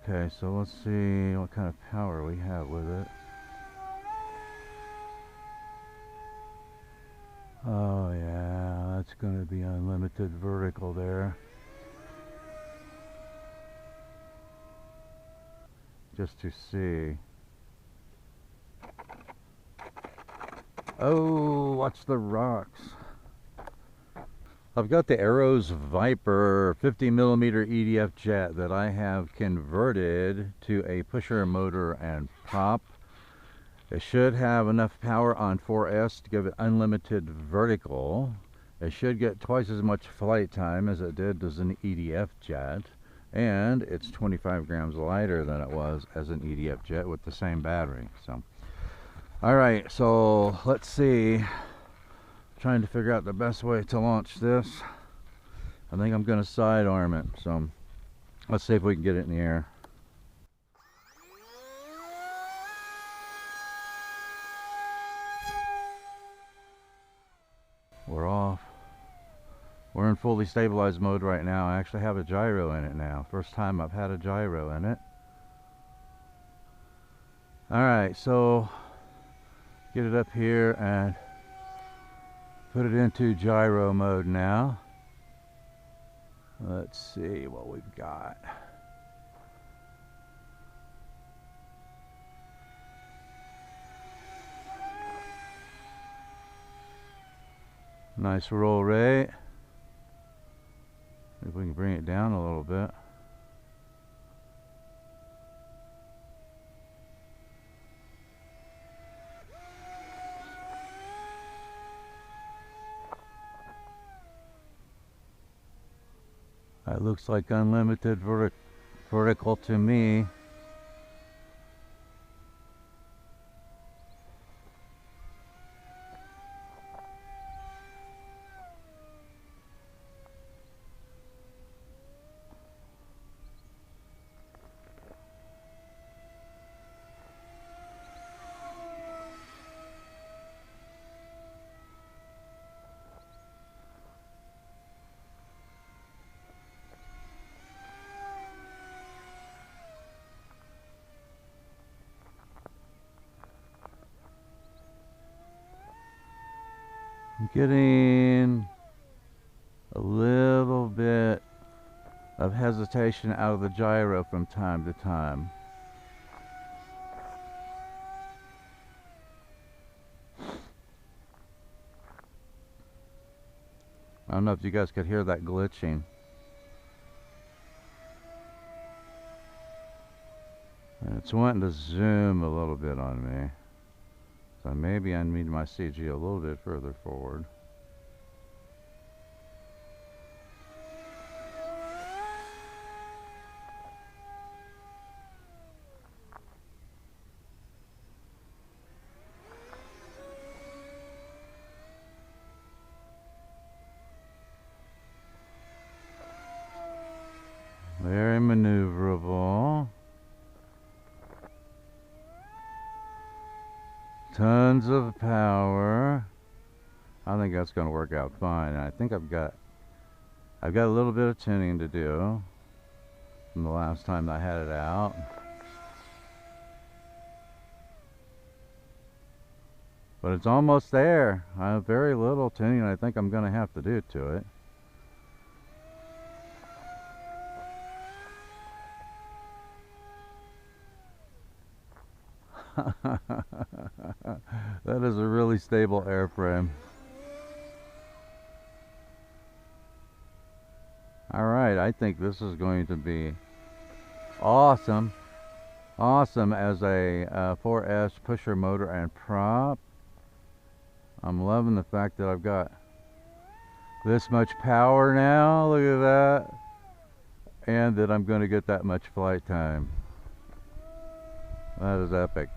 Okay, so let's see what kind of power we have with it. Oh yeah, that's going to be unlimited vertical there. Just to see. Oh, watch the rocks. I've got the Arrows Viper 50mm EDF jet that I have converted to a pusher motor and prop. It should have enough power on 4S to give it unlimited vertical. It should get twice as much flight time as it did as an EDF jet. And it's 25 grams lighter than it was as an EDF jet with the same battery. So, alright, so let's see. Trying to figure out the best way to launch this. I think I'm going to sidearm it. So, let's see if we can get it in the air. We're off. We're in fully stabilized mode right now. I actually have a gyro in it now. First time I've had a gyro in it. Alright, so get it up here and put it into gyro mode now. Let's see what we've got. Nice roll rate. If we can bring it down a little bit. That looks like unlimited vertical to me. I'm getting a little bit of hesitation out of the gyro from time to time. I don't know if you guys could hear that glitching. And it's wanting to zoom a little bit on me. So maybe I need my CG a little bit further forward. Very maneuverable. Tons of power. I think that's going to work out fine. I think I've got a little bit of tuning to do from the last time I had it out. But it's almost there. I have very little tuning I think I'm going to have to do to it. That is a really stable airframe. Alright, I think this is going to be awesome. Awesome as a 4S pusher motor and prop. I'm loving the fact that I've got this much power now. Look at that. And that I'm going to get that much flight time. That is epic.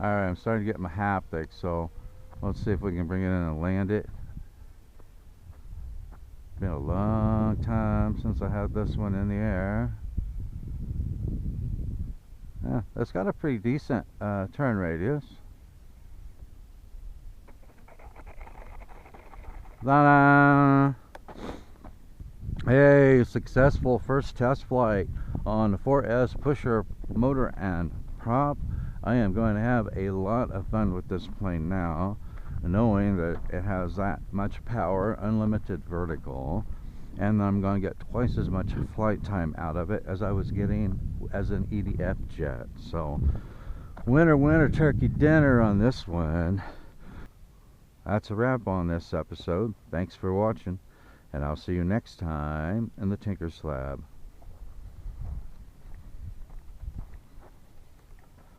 Alright, I'm starting to get my haptics, so let's see if we can bring it in and land it. Been a long time since I had this one in the air. Yeah, it's got a pretty decent turn radius. Ta-da! Hey, successful first test flight on the 4S pusher motor and prop. I am going to have a lot of fun with this plane now, knowing that it has that much power, unlimited vertical, and I'm going to get twice as much flight time out of it as I was getting as an EDF jet. So winner winner turkey dinner on this one. That's a wrap on this episode. Thanks for watching, and I'll see you next time in the TinkerzLab.